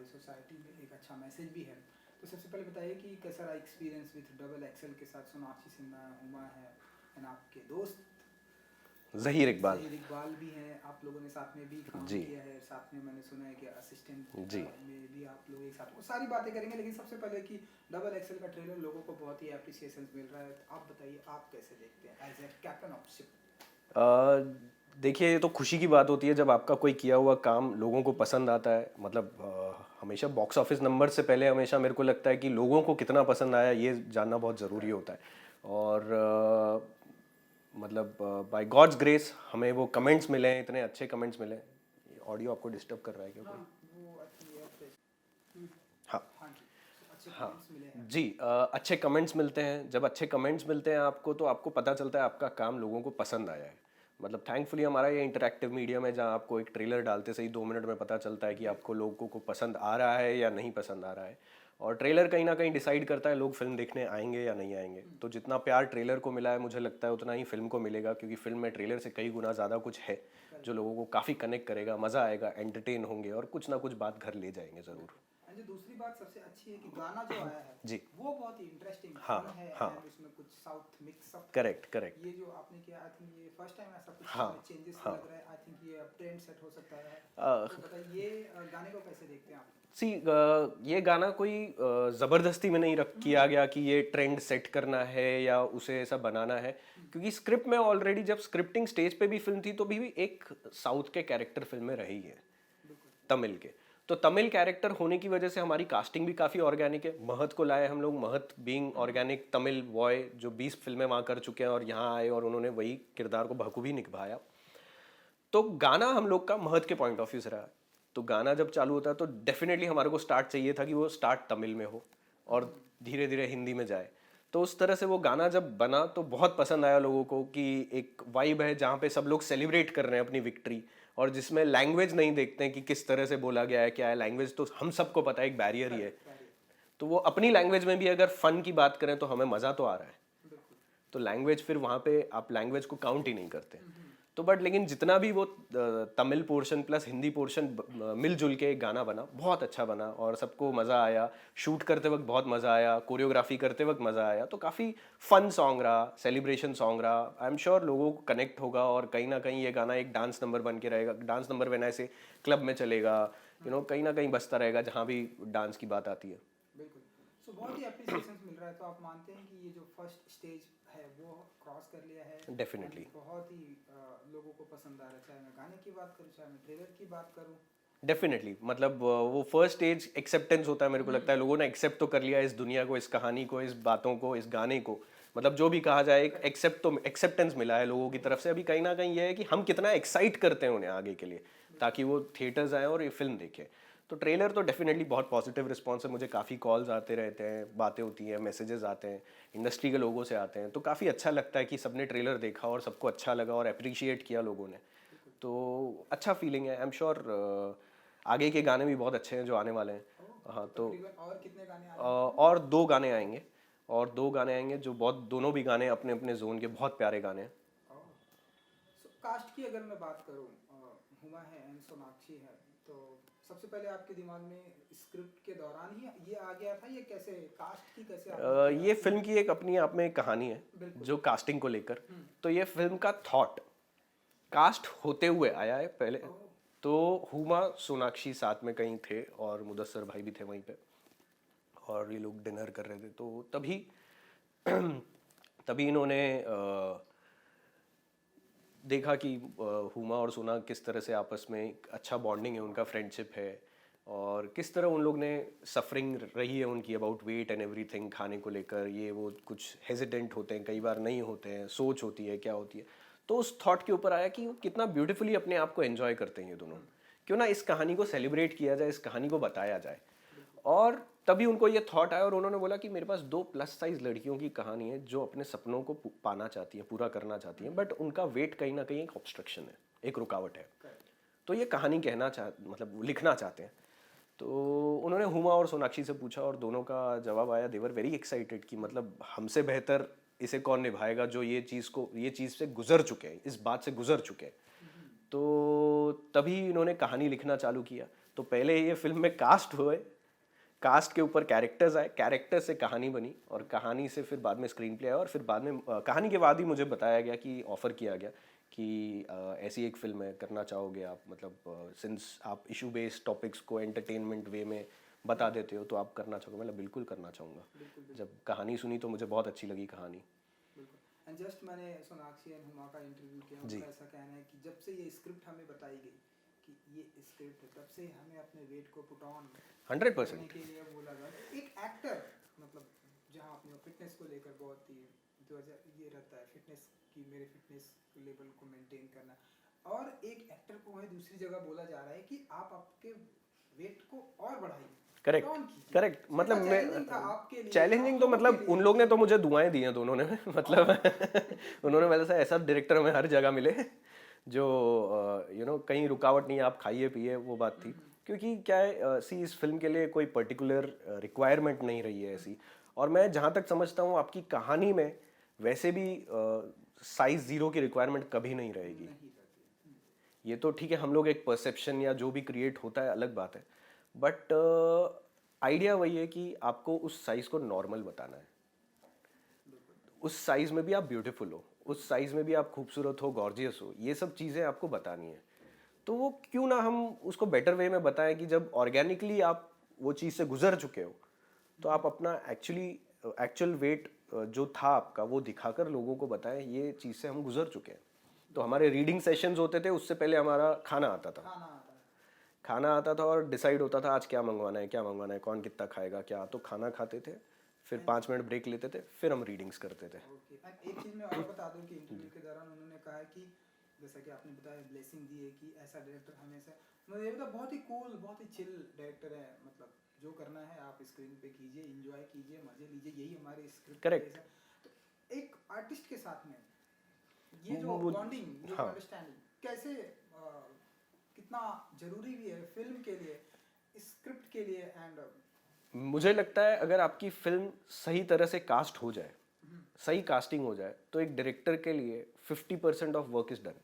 हमारी सोसाइटी में एक अच्छा मैसेज भी है। तो सबसे पहले बताइए कि कैसा रहा एक्सपीरियंस विथ डबल एक्सेल के साथ? सोनाक्षी सिन्हा, हुमा है एंड आपके दोस्त ज़हीर इकबाल। ज़हीर इकबाल भी हैं, आप लोगों ने साथ में भी काम जी किया है, साथ में मैंने सुना है कि असिस्टेंट जी। में भी आप लोग एक साथ, वो सारी बातें करेंगे। लेकिन सबसे पहले कि डबल एक्सेल का ट्रेलर लोगों को बहुत ही अप्रिसिएशन मिल रहा है, तो आप बताइए आप कैसे देखते हैं as a captain of ship? देखिए, ये तो खुशी की बात होती है जब आपका कोई किया हुआ काम लोगों को पसंद आता है। मतलब हमेशा बॉक्स ऑफिस नंबर से पहले हमेशा मेरे को लगता है कि लोगों को कितना पसंद आया ये जानना बहुत ज़रूरी होता है। और मतलब बाय गॉड्स ग्रेस हमें वो कमेंट्स मिले हैं, इतने अच्छे कमेंट्स मिले हैं। ऑडियो आपको डिस्टर्ब कर रहा है क्या हाँ, कोई? वो अच्छी है फ्रेश। हाँ। हाँ जी, तो अच्छे हाँ कमेंट्स मिले हैं। जी। अच्छे कमेंट्स मिलते हैं। जब अच्छे कमेंट्स मिलते हैं आपको तो आपको पता चलता है आपका काम लोगों को पसंद आया है। मतलब थैंकफुली हमारा ये इंटरैक्टिव मीडियम है जहाँ आपको एक ट्रेलर डालते से ही 2 मिनट में पता चलता है कि आपको लोगों को पसंद आ रहा है या नहीं पसंद आ रहा है। और ट्रेलर कहीं ना कहीं डिसाइड करता है लोग फिल्म देखने आएंगे या नहीं आएंगे। तो जितना प्यार ट्रेलर को मिला है मुझे लगता है उतना ही फिल्म को मिलेगा, क्योंकि फिल्म में ट्रेलर से कई गुना ज़्यादा कुछ है जो लोगों को काफ़ी कनेक्ट करेगा, मज़ा आएगा, एंटरटेन होंगे और कुछ ना कुछ बात घर ले जाएंगे ज़रूर। एंड जो दूसरी बात सबसे अच्छी है कि गाना जो आया है जी। वो बहुत ही इंटरेस्टिंग हाँ फन है, हाँ। एंड उसमें कुछ साउथ मिक्सअप है। Correct correct. ये जो आपने किया, आई थिंक ये फर्स्ट टाइम ऐसा कुछ हाँ इसमें चेंजेस हाँ। लग रहा है। आई थिंक ये अब ट्रेंड सेट हो सकता है। अ, तो बताइए ये गाने को कैसे देखते हैं आप? सी ये गाना कोई ज़बरदस्ती में नहीं रख किया गया कि ये ट्रेंड सेट करना है या उसे ऐसा बनाना है, क्योंकि स्क्रिप्ट में ऑलरेडी जब स्क्रिप्टिंग स्टेज पे भी फिल्म थी तो भी एक साउथ के कैरेक्टर फिल्म में रही है, बिल्कुल। तमिल के। तो तमिल कैरेक्टर होने की वजह से हमारी कास्टिंग भी काफ़ी ऑर्गेनिक है। महत को लाए हम लोग, महत बीइंग ऑर्गेनिक तमिल बॉय जो 20 फिल्में वहाँ कर चुके हैं और यहाँ आए और उन्होंने वही किरदार को बखूबी निभाया। तो गाना हम लोग का महत के पॉइंट ऑफ व्यू से रहा। तो गाना जब चालू होता है तो डेफिनेटली हमारे को स्टार्ट चाहिए था कि वो स्टार्ट तमिल में हो और धीरे धीरे हिंदी में जाए। तो उस तरह से वो गाना जब बना तो बहुत पसंद आया लोगों को कि एक वाइब है जहाँ पे सब लोग सेलिब्रेट कर रहे हैं अपनी विक्ट्री, और जिसमें लैंग्वेज नहीं देखते हैं कि किस तरह से बोला गया है क्या है। लैंग्वेज तो हम सबको पता है एक बैरियर ही है। Correct, barrier. तो वो अपनी लैंग्वेज में भी अगर फन की बात करें तो हमें मज़ा तो आ रहा है। बिल्कुल। तो लैंग्वेज फिर वहाँ पे आप लैंग्वेज को काउंट ही नहीं करते। तो बट लेकिन जितना भी वो Tamil portion plus Hindi portion मिलजुल के एक गाना बना, बहुत अच्छा बना और सबको मज़ा आया। शूट करते वक्त बहुत मज़ा आया, कोरियोग्राफी करते वक्त मज़ा आया। तो काफ़ी फन सॉन्ग रहा, सेलिब्रेशन सॉन्ग रहा। आई एम श्योर लोगों को कनेक्ट होगा और कहीं ना कहीं ये गाना एक डांस नंबर बन के रहेगा। डांस नंबर बना ऐसे क्लब में चलेगा, कहीं ना कहीं बजता रहेगा जहाँ भी डांस की बात आती है। बिल्कुल। सो बहुत ही अप्रिसिएशन मिल रहा है, तो आप मानते हैं कि ये जो फर्स्ट स्टेज है वो क्रॉस कर लिया है एंड डेफिनेटली। बहुत ही लोगों को पसंद आ रहा है, चाहे मैं गाने की बात करूँ चाहे मैं ट्रेलर की बात करूँ। डेफिनेटली। मतलब वो फर्स्ट स्टेज एक्सेप्टेंस होता है। मेरे को लगता है लोगों ने एक्सेप्ट तो कर लिया इस दुनिया को, इस कहानी को, इस बातों को, इस गाने को। मतलब जो भी कहा जाए एक करेक्ट। एक्सेप्ट तो एक्सेप्टेंस मिला है लोगों की तरफ से। अभी कहीं ना कहीं ये है कि हम कितना एक्साइट करते हैं उन्हें आगे के लिए, ताकि वो थिएटर्स आए और ये फिल्म देखें। तो ट्रेलर तो डेफिनेटली बहुत पॉजिटिव रिस्पॉन्स है। मुझे काफ़ी कॉल्स आते रहते हैं, बातें होती हैं, मैसेजेस आते हैं, इंडस्ट्री के लोगों से आते हैं। तो काफ़ी अच्छा लगता है कि सबने ट्रेलर देखा और सबको अच्छा लगा और अप्रिशिएट किया लोगों ने। बिल्कुल। तो अच्छा फीलिंग है। आई एम श्योर आगे के गाने भी बहुत अच्छे हैं जो आने वाले हैं। ओह, हाँ तो तकरीबन और कितने गाने आने वाले हैं? और 2 गाने आएंगे। और 2 गाने आएंगे जो बहुत, दोनों भी गाने अपने अपने जोन के बहुत प्यारे गाने हैं। ओह। सो कास्ट की अगर मैं बात करूँ, हुमा है एंड सोनाक्षी है, तो सबसे पहले आपके दिमाग में स्क्रिप्ट के दौरान ही ये आ गया था, ये कैसे कास्ट की कैसे आपने किया ये कि? फिल्म की एक अपनी आप में एक कहानी है बिल्कुल। जो कास्टिंग को लेकर। तो ये फिल्म का थॉट कास्ट होते हुए आया है पहले। ओह। तो हुमा सोनाक्षी साथ में कहीं थे और मुदस्सर भाई भी थे वहीं पे, और ये लोग डिनर कर रहे थे। तो तभी तभी इन्होंने देखा कि हुमा और सोना किस तरह से आपस में एक अच्छा बॉन्डिंग है, उनका फ्रेंडशिप है, और किस तरह उन लोग ने सफरिंग रही है उनकी अबाउट वेट एंड एवरीथिंग, खाने को लेकर ये वो कुछ हेजिडेंट होते हैं, कई बार नहीं होते हैं, सोच होती है क्या होती है। तो उस थॉट के ऊपर आया कि वो कितना ब्यूटीफुली अपने आप को एंजॉय करते हैं ये दोनों। क्यों ना इस कहानी को सेलिब्रेट किया जाए, इस कहानी को बताया जाए। बिल्कुल। और तभी उनको ये थॉट आया और उन्होंने बोला कि मेरे पास 2 प्लस साइज लड़कियों की कहानी है जो अपने सपनों को पाना चाहती हैं, पूरा करना चाहती हैं, बट उनका वेट कहीं ना कहीं एक ऑब्स्ट्रक्शन है, एक रुकावट है। करेक्ट। तो ये कहानी कहना मतलब लिखना चाहते हैं। तो उन्होंने हुमा और सोनाक्षी से पूछा और दोनों का जवाब आया। देवर वेरी एक्साइटेड कि मतलब हमसे बेहतर इसे कौन निभाएगा जो ये चीज़ से गुजर चुके हैं, इस बात से गुजर चुके हैं। तो तभी इन्होंने कहानी लिखना चालू किया। तो पहले ये फिल्म में कास्ट हुए, कास्ट के ऊपर कैरेक्टर्स आए, कैरेक्टर से कहानी बनी और कहानी से फिर बाद में स्क्रीन प्ले आया और फिर बाद में कहानी के बाद ही मुझे बताया गया कि ऑफ़र किया गया कि ऐसी एक फिल्म है, करना चाहोगे आप, मतलब सिंस आप इशू बेस्ड टॉपिक्स को एंटरटेनमेंट वे में बता देते हो तो आप करना चाहोगे। मतलब बिल्कुल करना चाहूँगा। जब कहानी सुनी तो मुझे बहुत अच्छी लगी कहानी। एंड जस्ट मैंने सोनाक्षी एंड हुमा का इंटरव्यू किया, उनका ऐसा कहना है कि जब से ये स्क्रिप्ट हमें बताई गई कि ये स्क्रिप्ट है, तब से हमें अपने वेट को पुट ऑन 100% के लिए बोला गया। एक एक्टर मतलब जहाँ अपने फिटनेस को लेकर बहुत ही ये रहता है, फिटनेस की मेरे फिटनेस लेवल को मेंटेन करना, और एक एक्टर को वही दूसरी जगह बोला जा रहा है कि आप आपके वेट को और बढ़ाइए। करेक्ट मतलब मैं चैलेंजिंग तो मतलब उन लोग ने तो मुझे दुआएं दी हैं दोनों ने मतलब उन्होंने वैसे ऐसा डायरेक्टर हमें हर जगह मिले जो कहीं रुकावट नहीं, आप खाइए पिए, वो बात थी। क्योंकि क्या है, सी इस फिल्म के लिए कोई पर्टिकुलर रिक्वायरमेंट नहीं रही है ऐसी, और मैं जहाँ तक समझता हूँ आपकी कहानी में वैसे भी साइज ज़ीरो की रिक्वायरमेंट कभी नहीं रहेगी। ये तो ठीक है, हम लोग एक परसेप्शन या जो भी क्रिएट होता है अलग बात है, बट आइडिया वही है कि आपको उस साइज़ को नॉर्मल बताना है। उस साइज़ में भी आप ब्यूटीफुल हो, उस साइज़ में भी आप खूबसूरत हो, गॉर्जियस हो, ये सब चीज़ें आपको बतानी है। तो वो क्यों ना हम उसको बेटर वे में बताएं कि जब ऑर्गेनिकली आप वो चीज़ से गुजर चुके हो तो आप अपना एक्चुअल वेट जो था आपका वो दिखाकर लोगों को बताएं ये चीज़ से हम गुजर चुके हैं। तो हमारे रीडिंग सेशंस होते थे, उससे पहले हमारा खाना आता था और डिसाइड होता था आज क्या मंगवाना है, कौन कितना खाएगा क्या। तो खाना खाते थे, फिर 5 मिनट ब्रेक लेते थे, फिर हम रीडिंग्स करते थे। एक चीज़ मैं और बता दूं कि इंटरव्यू के दौरान उन्होंने कहा कि जैसा कि आपने बताया ब्लेसिंग दी है कि ऐसा डायरेक्टर हमेशा, मुझे ये बहुत ही कूल, बहुत ही चिल डायरेक्टर है, मतलब जो करना है आप स्क्रीन पे कीजिए, एंजॉय कीजिए, मजे लीजिए, यही हमारे स्क्रिप्ट। करेक्ट। तो एक आर्टिस्ट के साथ में ये जो बॉन्डिंग, ये जो अंडरस्टैंडिंग कैसे कितना जरूरी भी है फिल्म के लिए, स्क्रिप्ट के लिए। एंड मुझे लगता है अगर आपकी फिल्म सही तरह से कास्ट हो जाए, सही कास्टिंग हो जाए, तो एक डायरेक्टर के लिए 50% ऑफ वर्क इज डन।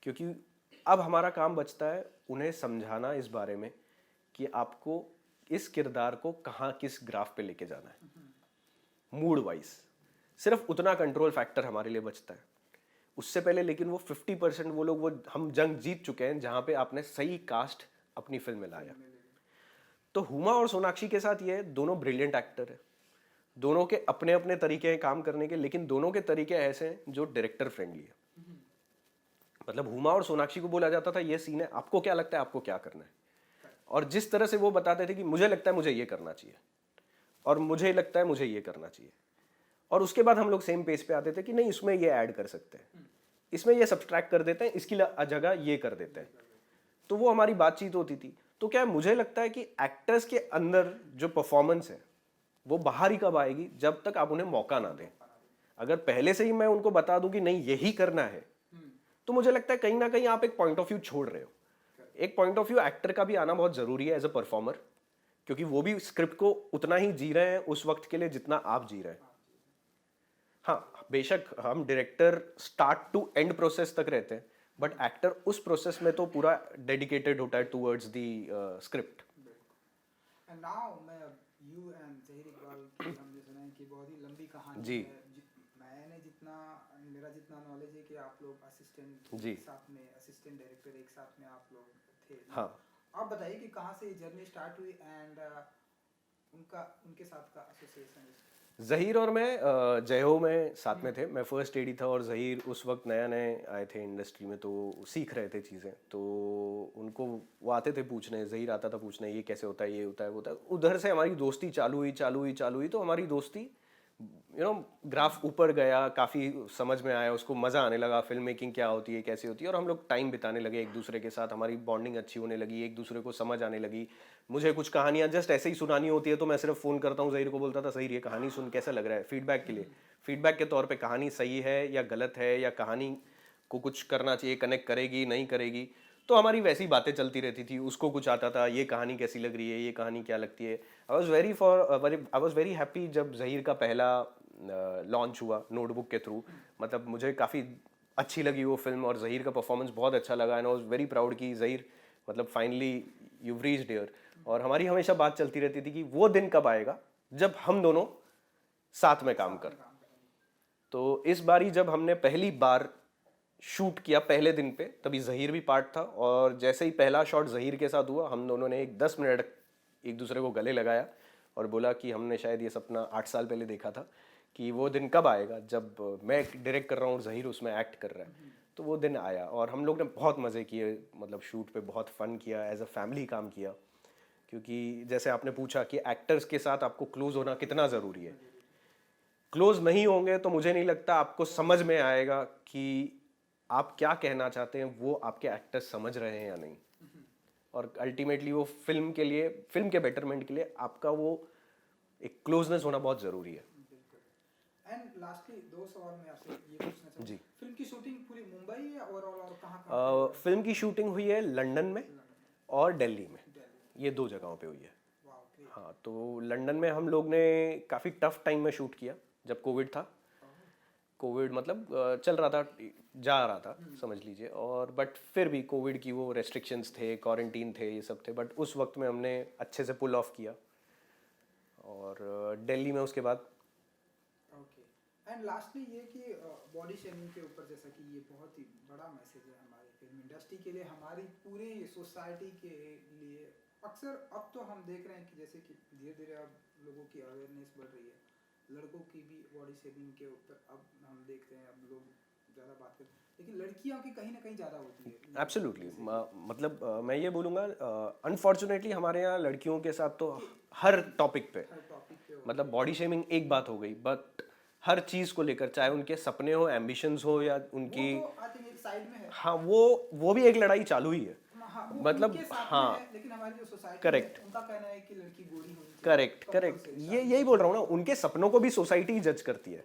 क्योंकि अब हमारा काम बचता है उन्हें समझाना इस बारे में कि आपको इस किरदार को कहाँ किस ग्राफ पे लेके जाना है, मूड वाइज। सिर्फ उतना कंट्रोल फैक्टर हमारे लिए बचता है। उससे पहले लेकिन वो 50% वो लोग, वो हम जंग जीत चुके हैं जहाँ पे आपने सही कास्ट अपनी फिल्म में लाया। तो हुमा और सोनाक्षी के साथ ये दोनों ब्रिलियंट एक्टर है, दोनों के अपने अपने तरीके हैं काम करने के, लेकिन दोनों के तरीके ऐसे हैं जो डायरेक्टर फ्रेंडली है। मतलब हुमा और सोनाक्षी को बोला जाता था ये सीन है, आपको क्या लगता है आपको क्या करना है, और जिस तरह से वो बताते थे कि मुझे लगता है मुझे ये करना चाहिए और मुझे लगता है मुझे ये करना चाहिए, और उसके बाद हम लोग सेम पेज पे आते थे कि नहीं इसमें ये ऐड कर सकते हैं, इसमें ये सब्सट्रैक्ट कर देते हैं, इसकी जगह ये कर देते हैं। तो वो हमारी बातचीत होती थी। तो क्या मुझे लगता है कि एक्टर्स के अंदर जो परफॉर्मेंस है वो बाहर ही कब आएगी, जब तक आप उन्हें मौका ना दें। अगर पहले से ही मैं उनको बता दूं कि नहीं यही करना है, तो मुझे लगता है कहीं ना कहीं आप एक पॉइंट ऑफ व्यू छोड़ रहे हो। एक पॉइंट ऑफ व्यू एक्टर का भी आना बहुत जरूरी है एज अ परफॉर्मर, क्योंकि वो भी स्क्रिप्ट को उतना ही जी रहे हैं उस वक्त के लिए जितना आप जी रहे हैं। हाँ बेशक हम director start to end process तक रहते हैं, बट एक्टर उस प्रोसेस में तो पूरा डेडिकेटेड होता है towards the script. And now मैं यू एंड ज़हीर इकबाल की हमने सुना है कि बहुत ही लंबी कहानी जी। है। मैंने जितना, मेरा जितना नॉलेज है कि आप लोग असिस्टेंट जी। एक साथ में, असिस्टेंट डायरेक्टर एक साथ में आप लोग थे। हाँ आप बताइए कि कहाँ से ये जर्नी स्टार्ट हुई एंड उनके साथ का एसोसिएशन। ज़हीर और मैं जय हो में साथ में थे। मैं फर्स्ट एडी था और ज़हीर उस वक्त नया नए आए थे इंडस्ट्री में, तो सीख रहे थे चीज़ें। तो उनको वो आते थे पूछने, ज़हीर आता था पूछने ये कैसे होता है, ये होता है, वो होता है। उधर से हमारी दोस्ती चालू हुई। तो हमारी दोस्ती ग्राफ ऊपर गया, काफ़ी समझ में आया, उसको मज़ा आने लगा फिल्म मेकिंग क्या होती है, कैसी होती है, और हम लोग टाइम बिताने लगे एक दूसरे के साथ। हमारी बॉन्डिंग अच्छी होने लगी, एक दूसरे को समझ आने लगी। मुझे कुछ कहानियाँ जस्ट ऐसे ही सुनानी होती है तो मैं सिर्फ फ़ोन करता हूँ, ज़हीर को बोलता था ज़हीर ये कहानी सुन कैसा लग रहा है, फीडबैक के लिए, फीडबैक के तौर पे कहानी सही है या गलत है, या कहानी को कुछ करना चाहिए, कनेक्ट करेगी नहीं करेगी। तो हमारी वैसी बातें चलती रहती थी। उसको कुछ आता था, ये कहानी कैसी लग रही है, ये कहानी क्या लगती है। आई वॉज वेरी हैप्पी जब ज़हीर का पहला लॉन्च हुआ नोटबुक के थ्रू। मतलब मुझे काफ़ी अच्छी लगी वो फिल्म और ज़हीर का परफॉर्मेंस बहुत अच्छा लगा, and I was very proud कि ज़हीर मतलब फाइनली you've reached here। और हमारी हमेशा बात चलती रहती थी कि वो दिन कब आएगा जब हम दोनों साथ में काम कर। तो इस बारी जब हमने पहली बार शूट किया पहले दिन पे, तभी ज़हीर भी पार्ट था, और जैसे ही पहला शॉट ज़हीर के साथ हुआ, हम दोनों ने एक 10 मिनट एक दूसरे को गले लगाया और बोला कि हमने शायद ये सपना 8 साल पहले देखा था कि वो दिन कब आएगा जब मैं डायरेक्ट कर रहा हूँ और ज़हीर उसमें एक्ट कर रहा है। तो वो दिन आया और हम लोग ने बहुत मज़े किए, मतलब शूट पे बहुत फ़न किया, एज अ फैमिली काम किया। क्योंकि जैसे आपने पूछा कि एक्टर्स के साथ आपको क्लोज होना कितना ज़रूरी है, क्लोज नहीं होंगे तो मुझे नहीं लगता आपको समझ में आएगा कि आप क्या कहना चाहते हैं, वो आपके एक्टर्स समझ रहे हैं या नहीं। और अल्टीमेटली वो फिल्म के लिए, फिल्म के बेटरमेंट के लिए आपका वो एक क्लोजनेस होना बहुत ज़रूरी है। एंड लास्टली 2 सवाल मैं आपसे ये पूछना चाहूँ जी। फिल्म की शूटिंग पूरी मुंबई है और कहाँ फिल्म की शूटिंग हुई है लंदन में और दिल्ली में, ये 2 जगहों पे हुई है। हाँ, तो लंदन में हम लोग ने काफ़ी टफ टाइम में शूट किया जब कोविड था। कोविड मतलब चल रहा था, जा रहा था समझ लीजिए, और बट फिर भी कोविड की वो रेस्ट्रिक्शंस थे, क्वारंटीन थे, ये सब थे, बट उस वक्त में हमने अच्छे से पुल ऑफ किया। और दिल्ली में उसके बाद ओके। एंड लास्टली ये कि बॉडी शेमिंग के ऊपर, जैसा कि ये बहुत ही बड़ा मैसेज है हमारी फिल्म इंडस्ट्री के लिए, हमारी पूरी सोसाइटी के लिए। अक्सर अब तो हम देख रहे हैं कि जैसे कि धीरे धीरे अब लोगों की अवेयरनेस बढ़ रही है, लड़कों की भी बॉडी शेमिंग के ऊपर अब हम देखते हैं, अब लोग ज़्यादा बात करते हैं, लेकिन लड़कियों की कहीं ना कहीं ज़्यादा होती है। एब्सोल्युटली, मतलब मैं ये बोलूँगा अनफॉर्चुनेटली हमारे यहाँ लड़कियों के साथ तो हर टॉपिक पे, मतलब बॉडी शेमिंग एक बात हो गई, बट हर चीज़ को लेकर, चाहे उनके सपने हो, एम्बिशंस हो, या उनकी, एक साइड में है। हाँ, वो भी एक लड़ाई चालू ही है। हाँ, वो मतलब उनके साथ में हाँ, है, लेकिन हमारी जो सोसाइटी करेक्ट, है उनका कहना है कि लड़की गोरी होनी चाहिए। करेक्ट करेक्ट, ये यही बोल रहा हूँ ना, उनके सपनों को भी सोसाइटी जज करती है।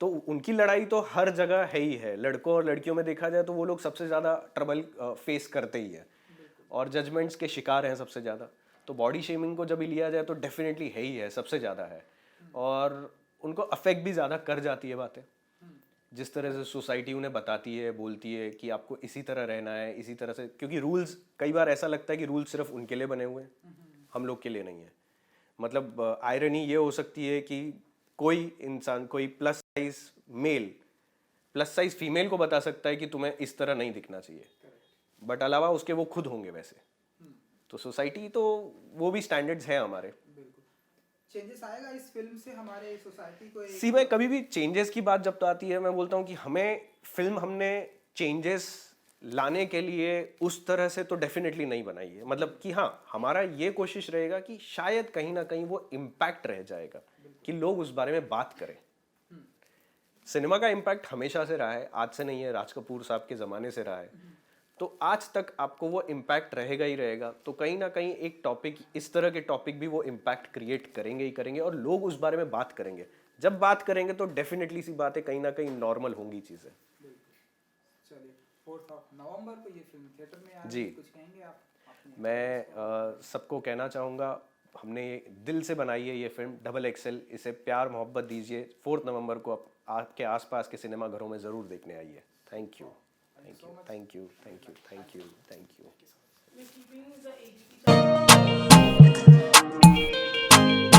तो उनकी लड़ाई तो हर जगह है ही है। लड़कों और लड़कियों में देखा जाए तो वो लोग सबसे ज़्यादा ट्रबल फेस करते ही है और जजमेंट्स के शिकार हैं सबसे ज़्यादा। तो बॉडी शेमिंग को जब भी लिया जाए तो डेफिनेटली है ही है, सबसे ज़्यादा है, और उनको अफेक्ट भी ज़्यादा कर जाती है बातें। जिस तरह से सोसाइटी उन्हें बताती है, बोलती है कि आपको इसी तरह रहना है, इसी तरह से, क्योंकि रूल्स, कई बार ऐसा लगता है कि रूल्स सिर्फ उनके लिए बने हुए हैं, हम लोग के लिए नहीं है। मतलब आयरनी ये हो सकती है कि कोई इंसान, कोई plus size male plus size female को बता सकता है कि तुम्हें इस तरह नहीं दिखना चाहिए, बट अलावा उसके वो खुद होंगे वैसे। तो सोसाइटी तो वो भी स्टैंडर्ड्स हैं हमारे। चेंजेस आएगा इस फिल्म से हमारे सोसाइटी को सी मैं कभी भी चेंजेस की बात जब तो आती है, मैं बोलता हूँ कि हमें फिल्म, हमने चेंजेस लाने के लिए उस तरह से तो डेफिनेटली नहीं बनाई है। मतलब कि हाँ, हमारा ये कोशिश रहेगा कि शायद कहीं ना कहीं वो इम्पैक्ट रह जाएगा कि लोग उस बारे में बात करें। सिनेमा का इम्पैक्ट हमेशा से रहा है, आज से नहीं है, राज कपूर साहब के ज़माने से रहा है, तो आज तक आपको वो इम्पैक्ट रहेगा ही रहेगा। तो कहीं ना कहीं एक टॉपिक, इस तरह के टॉपिक भी वो इम्पैक्ट क्रिएट करेंगे ही करेंगे, और लोग उस बारे में बात करेंगे। जब बात करेंगे तो डेफिनेटली सी बात है, कहीं ना कहीं नॉर्मल होंगी चीज़ें। चलिए, 4 नवंबर को ये फिल्म थिएटर में आ रही जी। है, कुछ कहेंगे आप? मैं सबको कहना चाहूँगा, हमने दिल से बनाई है ये फिल्म XXL, इसे प्यार मोहब्बत दीजिए। 4 नवंबर को आपके आसपास के सिनेमा घरों में ज़रूर देखने आइए। Thank you, thank you, thank you, thank you, thank you, thank you. We're keeping the AGP channel.